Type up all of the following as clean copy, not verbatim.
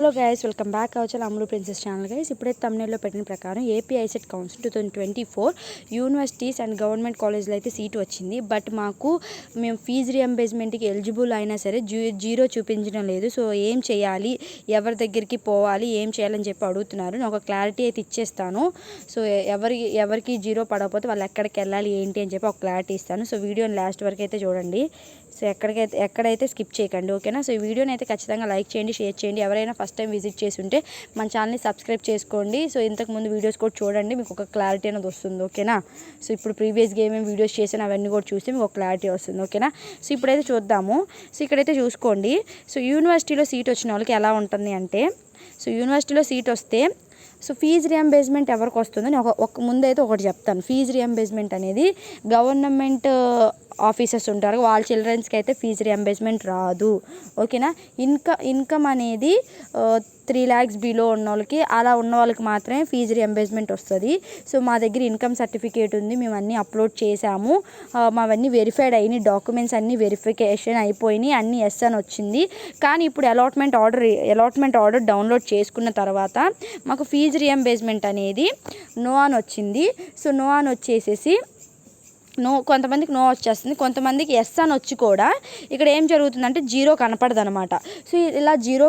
Hello guys, welcome back our Ammulu princess channel. Guys, ఇప్పుడైతే తమ్నేల్లో పెట్టిన ప్రకారం AP ICET council 2024 universities and government కాలేజ్లో అయితే సీట్ వచ్చింది. బట్ మేము ఫీజు రియంబర్స్మెంట్కి ఎలిజిబుల్ అయినా సరే జీరో చూపించడం లేదు. సో ఏం చేయాలి, ఎవరి దగ్గరికి పోవాలి, ఏం చేయాలని చెప్పి అడుగుతున్నారు. నేను ఒక క్లారిటీ అయితే ఇచ్చేస్తాను. సో ఎవరికి జీరో పడకపోతే వాళ్ళు ఎక్కడికి వెళ్ళాలి ఏంటి అని చెప్పి ఒక క్లారిటీ ఇస్తాను. సో వీడియోని లాస్ట్ వరకు అయితే చూడండి. సో ఎక్కడైతే స్కిప్ చేయకండి, ఓకేనా. సో ఈ వీడియోని అయితే ఖచ్చితంగా లైక్ చేయండి, షేర్ చేయండి. ఎవరైనా ఫస్ట్ టైం విజిట్ చేసి ఉంటే మన ఛానల్ని సబ్స్క్రైబ్ చేసుకోండి. సో ఇంతకుముందు వీడియోస్ కూడా చూడండి, మీకు ఒక క్లారిటీ అనేది వస్తుంది, ఓకేనా. సో ఇప్పుడు ప్రీవియస్గా ఏమేమి వీడియోస్ చేసాను అవన్నీ కూడా చూస్తే మీకు ఒక క్లారిటీ వస్తుంది, ఓకేనా. సో ఇప్పుడైతే చూద్దాము. సో ఇక్కడైతే చూసుకోండి. సో యూనివర్సిటీలో సీట్ వచ్చిన వాళ్ళకి ఎలా ఉంటుంది అంటే, సో యూనివర్సిటీలో సీట్ వస్తే సో ఫీజు రియంబర్స్మెంట్ ఎవరికి వస్తుందని ముందైతే ఒకటి చెప్తాను. ఫీజు రియంబర్స్మెంట్ అనేది గవర్నమెంట్ ఆఫీసర్స్ ఉంటారు, వాళ్ళ చిల్డ్రన్స్కి అయితే ఫీజు రియంబర్స్మెంట్ రాదు, ఓకేనా. ఇన్కమ్ అనేది 3 lakhs బిలో ఉన్న వాళ్ళకి, అలా ఉన్న వాళ్ళకి మాత్రమే ఫీజు రియంబర్స్మెంట్ వస్తుంది. సో మా దగ్గర ఇన్కమ్ సర్టిఫికేట్ ఉంది, మేము అన్నీ అప్లోడ్ చేసాము, మావన్నీ వెరిఫైడ్ అయినాయి, డాక్యుమెంట్స్ అన్నీ వెరిఫికేషన్ అయిపోయినాయి, అన్నీ ఎస్ అని వచ్చింది. కానీ ఇప్పుడు అలాట్మెంట్ ఆర్డర్ డౌన్లోడ్ చేసుకున్న తర్వాత మాకు ఫీజు రియంబర్స్మెంట్ అనేది నో అని వచ్చింది. సో నో అని వచ్చేసేసి కొంతమందికి నో వచ్చేస్తుంది, కొంతమందికి ఎస్ అని వచ్చి కూడా ఇక్కడ ఏం జరుగుతుందంటే జీరో కనపడదు అనమాట. సో ఇలా జీరో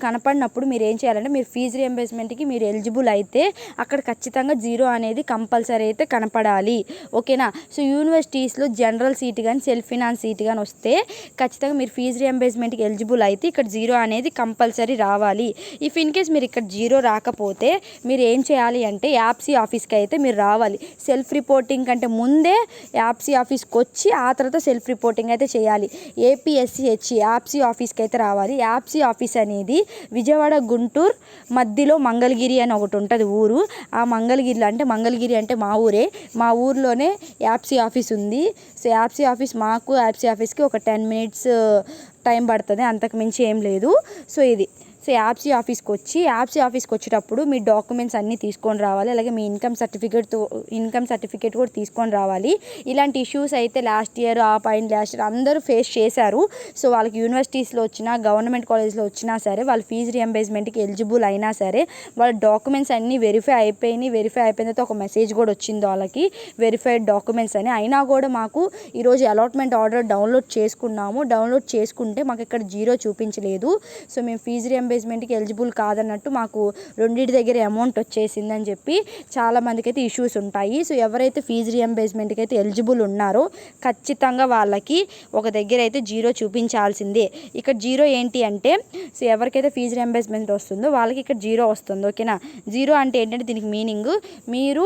కనపడినప్పుడు మీరు ఏం చేయాలంటే, మీరు ఫీజు రియంబర్స్మెంట్కి మీరు ఎలిజిబుల్ అయితే అక్కడ ఖచ్చితంగా జీరో అనేది కంపల్సరీ అయితే కనపడాలి, ఓకేనా. సో యూనివర్సిటీస్లో జనరల్ సీట్ కానీ సెల్ఫ్ ఫినాన్స్ సీట్ కానీ వస్తే ఖచ్చితంగా మీరు ఫీజు రియంబర్స్మెంట్కి ఎలిజిబుల్ అయితే ఇక్కడ జీరో అనేది కంపల్సరీ రావాలి. ఇఫ్ ఇన్ కేస్ మీరు ఇక్కడ జీరో రాకపోతే మీరు ఏం చేయాలి అంటే యాప్సీ ఆఫీస్కి అయితే మీరు రావాలి. సెల్ఫ్ రిపోర్టింగ్ కంటే ముందే యాప్సీ ఆఫీస్కి వచ్చి ఆ తర్వాత సెల్ఫ్ రిపోర్టింగ్ అయితే చేయాలి. ఏపీఎస్సిహెచ్ యాప్సీ ఆఫీస్కి అయితే రావాలి. యాప్సీ ఆఫీస్ అనేది విజయవాడ గుంటూరు మధ్యలో మంగళగిరి అని ఒకటి ఉంటుంది ఊరు. ఆ మంగళగిరి అంటే మా ఊరే, మా ఊర్లోనే యాప్సీ ఆఫీస్ ఉంది. సో యాప్సీ ఆఫీస్కి ఒక 10 minutes టైం పడుతుంది, అంతకు మించి ఏం లేదు. సో సో యాప్సీ ఆఫీస్కి వచ్చేటప్పుడు మీ డాక్యుమెంట్స్ అన్నీ తీసుకొని రావాలి. అలాగే మీ ఇన్కమ్ సర్టిఫికేట్ కూడా తీసుకొని రావాలి. ఇలాంటి ఇష్యూస్ అయితే లాస్ట్ ఇయర్ అందరూ ఫేస్ చేశారు. సో వాళ్ళకి యూనివర్సిటీస్లో వచ్చినా గవర్నమెంట్ కాలేజ్లో వచ్చినా సరే వాళ్ళు ఫీజు రియంబర్స్మెంట్కి ఎలిజిబుల్ అయినా సరే వాళ్ళ డాక్యుమెంట్స్ అన్నీ వెరిఫై అయిపోయిన తర్వాత ఒక మెసేజ్ కూడా వచ్చింది వాళ్ళకి, వెరిఫైడ్ డాక్యుమెంట్స్ అని. అయినా కూడా మాకు ఈరోజు అలాట్మెంట్ ఆర్డర్ డౌన్లోడ్ చేసుకుంటే మాకు ఇక్కడ జీరో చూపించలేదు. సో మేము ఫీజు రియంబర్స్మెంట్కి ఎలిజిబుల్ కాదన్నట్టు మాకు రెండింటి దగ్గర అమౌంట్ వచ్చేసిందని చెప్పి చాలామందికి అయితే ఇష్యూస్ ఉంటాయి. సో ఎవరైతే ఫీజు రియంబర్స్మెంట్కి అయితే ఎలిజిబుల్ ఉన్నారో ఖచ్చితంగా వాళ్ళకి ఒక దగ్గర అయితే జీరో చూపించాల్సిందే. ఇక్కడ జీరో ఏంటి అంటే, సో ఎవరికైతే ఫీజు రియంబర్స్మెంట్ వస్తుందో వాళ్ళకి ఇక్కడ జీరో వస్తుంది, ఓకేనా. జీరో అంటే ఏంటంటే దీనికి మీనింగ్, మీరు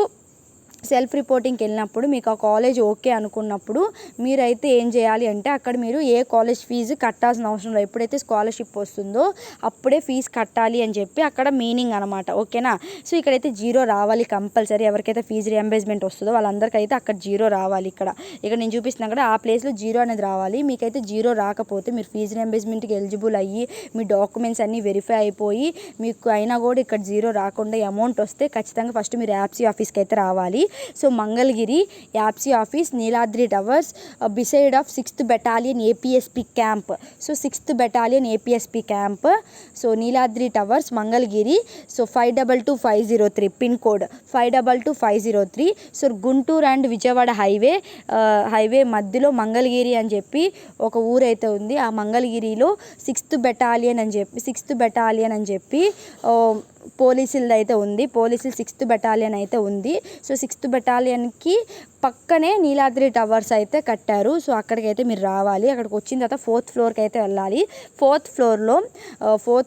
సెల్ఫ్ రిపోర్టింగ్కి వెళ్ళినప్పుడు మీకు ఆ కాలేజ్ ఓకే అనుకున్నప్పుడు మీరైతే ఏం చేయాలి అంటే అక్కడ మీరు ఏ కాలేజ్ ఫీజు కట్టాల్సిన అవసరం లేదు. ఎప్పుడైతే స్కాలర్షిప్ వస్తుందో అప్పుడే ఫీజు కట్టాలి అని చెప్పి అక్కడ మీనింగ్ అనమాట, ఓకేనా. సో ఇక్కడైతే జీరో రావాలి కంపల్సరీ. ఎవరికైతే ఫీజు రియంబర్స్మెంట్ వస్తుందో వాళ్ళందరికైతే అక్కడ జీరో రావాలి. ఇక్కడ నేను చూపిస్తున్నా కూడా ఆ ప్లేస్లో జీరో అనేది రావాలి. మీకైతే జీరో రాకపోతే మీరు ఫీజు రియంబర్స్మెంట్కి ఎలిజిబుల్ అయ్యి మీ డాక్యుమెంట్స్ అన్నీ వెరిఫై అయిపోయి మీకు అయినా కూడా ఇక్కడ జీరో రాకుండా అమౌంట్ వస్తే ఖచ్చితంగా ఫస్ట్ మీరు యాప్సీ ఆఫీస్కి అయితే రావాలి. So Mangalagiri APPSC office, Neeladri towers, beside of 6th Battalion APSP camp. So 6th Battalion APSP camp, so Neeladri towers Mangalagiri. So 522503 pin code 522503. So Guntur and Vijayawada highway మధ్యలో మంగళగిరి అని చెప్పి ఒక ఊరైతే ఉంది. ఆ మంగళగిరిలో 6th Battalion అని చెప్పి పోలీసులది అయితే ఉంది. 6th Battalion అయితే ఉంది. సో 6th Battalionకి పక్కనే నీలాద్రి టవర్స్ అయితే కట్టారు. సో అక్కడికైతే మీరు రావాలి. అక్కడికి వచ్చిన తర్వాత 4th floorకి అయితే వెళ్ళాలి. 4th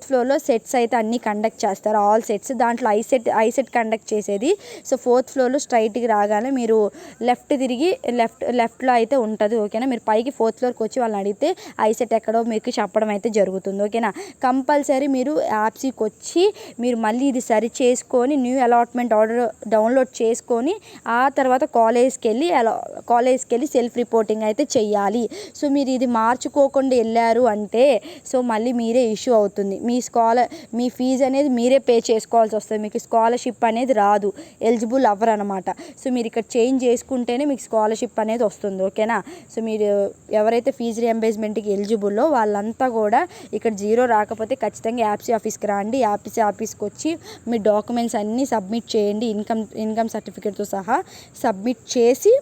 floorలో సెట్స్ అయితే అన్నీ కండక్ట్ చేస్తారు, ఆల్ సెట్స్. దాంట్లో ఐసెట్ కండక్ట్ చేసేది. సో 4th floorలో స్ట్రైట్కి రాగానే మీరు లెఫ్ట్ తిరిగి లెఫ్ట్లో అయితే ఉంటుంది, ఓకేనా. మీరు పైకి 4th floorకి వచ్చి వాళ్ళని అడిగితే ఐసెట్ ఎక్కడో మీకు చెప్పడం అయితే జరుగుతుంది, ఓకేనా. కంపల్సరీ మీరు యాప్సీకి వచ్చి మీరు మళ్ళీ ఇది సరి చేసుకొని న్యూ అలాట్మెంట్ ఆర్డర్ డౌన్లోడ్ చేసుకొని ఆ తర్వాత కాలేజ్కి వెళ్ళి సెల్ఫ్ రిపోర్టింగ్ అయితే చెయ్యాలి. సో మీరు ఇది మార్చుకోకుండా వెళ్ళారు అంటే సో మళ్ళీ మీరే ఇష్యూ అవుతుంది. మీ ఫీజు అనేది మీరే పే చేసుకోవాల్సి వస్తుంది. మీకు స్కాలర్షిప్ అనేది రాదు, ఎలిజిబుల్ అవ్వరు అనమాట. సో మీరు ఇక్కడ చేంజ్ చేసుకుంటేనే మీకు స్కాలర్షిప్ అనేది వస్తుంది. ఓకేనా. సో మీరు ఎవరైతే ఫీజు రియంబర్స్మెంట్కి ఎలిజిబుల్లో వాళ్ళంతా కూడా ఇక్కడ జీరో రాకపోతే ఖచ్చితంగా యాప్సీ ఆఫీస్కి రండి. యాప్సీ ఆఫీస్కి వచ్చి మీ డాక్యుమెంట్స్ అన్నీ సబ్మిట్ చేయండి. ఇన్కమ్ సర్టిఫికేట్తో సహా సబ్మిట్ చేసి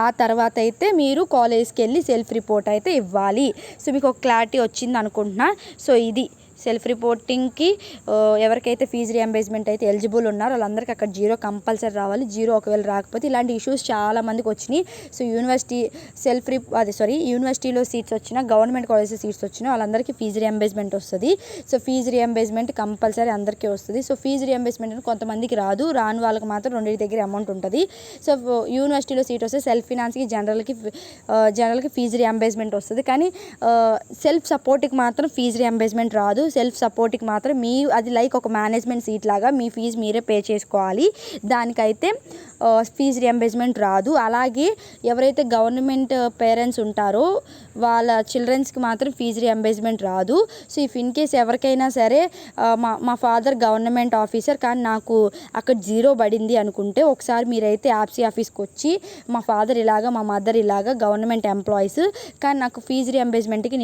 ఆ తర్వాత అయితే మీరు కాలేజ్కి వెళ్ళి సెల్ఫ్ రిపోర్ట్ అయితే ఇవ్వాలి. సో మీకు ఒక క్లారిటీ వచ్చింది అనుకుంటున్నా. సో ఇది సెల్ఫ్ రిపోర్టింగ్కి ఎవరికైతే ఫీజు రియంబర్స్మెంట్ అయితే ఎలిజిబుల్ ఉన్నారో వాళ్ళందరికీ అక్కడ జీరో కంపల్సరీ రావాలి. జీరో ఒకవేళ రాకపోతే ఇలాంటి ఇష్యూస్ చాలామందికి వచ్చినాయి. సో యూనివర్సిటీలో సీట్స్ వచ్చినా గవర్నమెంట్ కాలేజెస్ సీట్స్ వచ్చినా వాళ్ళందరికీ ఫీజు రియంబర్స్మెంట్ వస్తుంది. సో ఫీజు రియంబర్స్మెంట్ కంపల్సరీ అందరికీ వస్తుంది. సో ఫీజు రియంబర్స్మెంట్ కొంతమందికి రాదు, రాని వాళ్ళకి మాత్రం రెండింటి దగ్గర అమౌంట్ ఉంటుంది. సో యూనివర్సిటీలో సీట్ వస్తే సెల్ఫ్ ఫినాన్స్కి జనరల్కి ఫీజు రియంబర్స్మెంట్ వస్తుంది. కానీ సెల్ఫ్ సపోర్ట్కి మాత్రం ఫీజు రియంబర్స్మెంట్ రాదు. సెల్ఫ్ సపోర్ట్కి మాత్రం అది లైక్ ఒక మేనేజ్మెంట్ సీట్ లాగా మీ ఫీజు మీరే పే చేసుకోవాలి. దానికైతే ఫీజు రియంబర్స్మెంట్ రాదు. అలాగే ఎవరైతే గవర్నమెంట్ పేరెంట్స్ ఉంటారో వాళ్ళ చిల్డ్రన్స్కి మాత్రం ఫీజు రియంబర్స్మెంట్ రాదు. సో ఇన్ కేస్ ఎవరికైనా సరే మా ఫాదర్ గవర్నమెంట్ ఆఫీసర్ కానీ నాకు అక్కడ జీరో పడింది అనుకుంటే ఒకసారి మీరైతే యాప్సీ ఆఫీస్కి వచ్చి మా ఫాదర్ ఇలాగా మా మదర్ ఇలాగా గవర్నమెంట్ ఎంప్లాయీస్ కానీ నాకు ఫీజు రియంబర్స్మెంట్కి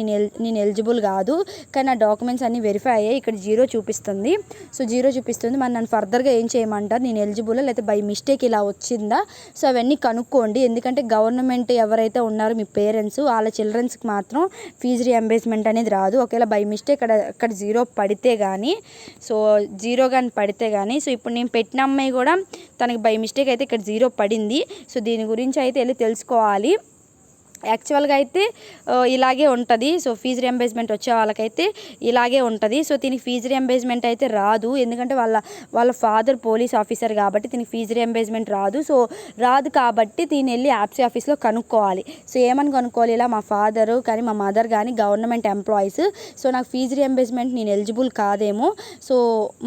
నేను ఎలిజిబుల్ కాదు, కానీ నా డాక్యుమెంట్స్ అన్నీ వెరిఫై అయ్యాయి, ఇక్కడ జీరో చూపిస్తుంది. సో జీరో చూపిస్తుంది, మరి నన్ను ఫర్దర్గా ఏం చేయమంటారు, నేను ఎలిజిబుల్ లేకపోతే బై మిస్టేక్ ఇలా వచ్చిందా. సో అవన్నీ కనుక్కోండి. ఎందుకంటే గవర్నమెంట్ ఎవరైతే ఉన్నారో మీ పేరెంట్స్ వాళ్ళ చిల్డ్రన్స్కి మాత్రం ఫీజు రియంబర్స్మెంట్ అనేది రాదు. ఒకవేళ బై మిస్టేక్ అక్కడ జీరో పడితే కానీ పడితే కానీ సో ఇప్పుడు నేను పెట్టిన అమ్మాయి కూడా తనకి బై మిస్టేక్ అయితే ఇక్కడ జీరో పడింది. సో దీని గురించి అయితే వెళ్ళి తెలుసుకోవాలి. యాక్చువల్గా అయితే ఇలాగే ఉంటుంది. సో ఫీజు రియంబర్స్మెంట్ వచ్చే వాళ్ళకైతే ఇలాగే ఉంటుంది. సో దీనికి ఫీజు రియంబర్స్మెంట్ అయితే రాదు, ఎందుకంటే వాళ్ళ ఫాదర్ పోలీస్ ఆఫీసర్ కాబట్టి దీనికి ఫీజు రియంబర్స్మెంట్ రాదు. సో రాదు కాబట్టి దీన్ని వెళ్ళి యాప్సీ ఆఫీస్లో కనుక్కోవాలి. సో ఏమని కనుక్కోవాలి, ఇలా మా ఫాదరు కానీ మా మదర్ కానీ గవర్నమెంట్ ఎంప్లాయీస్, సో నాకు ఫీజు రియంబర్స్మెంట్ నేను ఎలిజిబుల్ కాదేమో, సో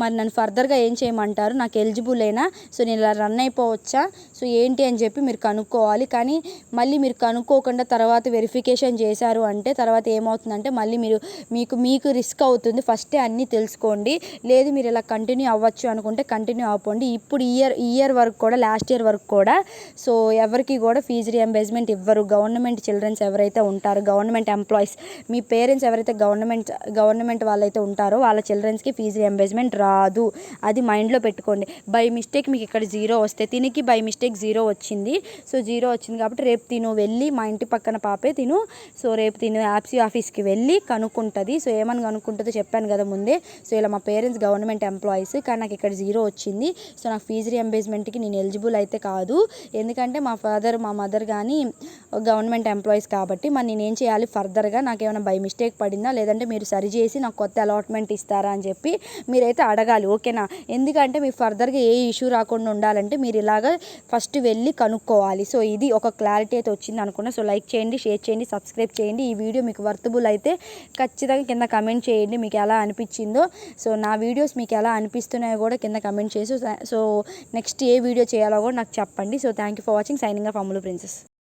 మరి నన్ను ఫర్దర్గా ఏం చేయమంటారు, నాకు ఎలిజిబుల్ అయినా సో నేను ఇలా రన్ అయిపోవచ్చా, సో ఏంటి అని చెప్పి మీరు కనుక్కోవాలి. కానీ మళ్ళీ మీరు కనుక్కోకుండా తర్వాత వెరిఫికేషన్ చేశారు అంటే తర్వాత ఏమవుతుందంటే మళ్ళీ మీకు రిస్క్ అవుతుంది. ఫస్టే అన్నీ తెలుసుకోండి. లేదు మీరు ఇలా కంటిన్యూ అవ్వచ్చు అనుకుంటే కంటిన్యూ అవ్వండి. ఇప్పుడు ఇయర్ వరకు కూడా లాస్ట్ ఇయర్ వరకు కూడా సో ఎవరికి కూడా ఫీజు రియంబర్స్మెంట్ ఇవ్వరు. గవర్నమెంట్ చిల్డ్రన్స్ ఎవరైతే ఉంటారో గవర్నమెంట్ ఎంప్లాయీస్ మీ పేరెంట్స్ ఎవరైతే గవర్నమెంట్ వాళ్ళైతే ఉంటారో వాళ్ళ చిల్డ్రన్స్కి ఫీజు రియంబర్స్మెంట్ రాదు. అది మైండ్లో పెట్టుకోండి. బై మిస్టేక్ మీకు ఇక్కడ జీరో వస్తే తినికి బై మిస్టేక్ జీరో వచ్చింది. సో జీరో వచ్చింది కాబట్టి రేపు తిను వెళ్ళి మా ఇంటి పక్కన పాపే తిను సో రేపు తిను యాప్సీ ఆఫీస్కి వెళ్ళి కనుక్కుంటుంది. సో ఏమని కనుక్కుంటుందో చెప్పాను కదా ముందే. సో ఇలా మా పేరెంట్స్ గవర్నమెంట్ ఎంప్లాయీస్ కానీ నాకు ఇక్కడ జీరో వచ్చింది, సో నాకు ఫీజు రియంబర్స్మెంట్కి నేను ఎలిజిబుల్ అయితే కాదు, ఎందుకంటే మా ఫాదర్ మా మదర్ కానీ గవర్నమెంట్ ఎంప్లాయీస్ కాబట్టి మరి నేనేం చేయాలి, ఫర్దర్గా నాకు ఏమైనా బై మిస్టేక్ పడిందా లేదంటే మీరు సరిచేసి నాకు కొత్త అలాట్మెంట్ ఇస్తారా అని చెప్పి మీరైతే అడగాలి. ఓకేనా. ఎందుకంటే మీకు ఫర్దర్గా ఏ ఇష్యూ రాకుండా ఉండాలంటే మీరు ఇలాగ ఫస్ట్ వెళ్ళి కనుక్కోవాలి. సో ఇది ఒక క్లారిటీ అయితే వచ్చింది అనుకున్నా. సో లైక్ చేయండి, షేర్ చేయండి, సబ్స్క్రైబ్ చేయండి. ఈ వీడియో మీకు వర్తబుల్ అయితే ఖచ్చితంగా కింద కమెంట్ చేయండి మీకు ఎలా అనిపించిందో. సో నా వీడియోస్ మీకు ఎలా అనిపిస్తున్నాయో కూడా కింద కమెంట్ చేసి సో నెక్స్ట్ ఏ వీడియో చేయాలో కూడా నాకు చెప్పండి. So thank you for watching. Signing off Ammulu princess.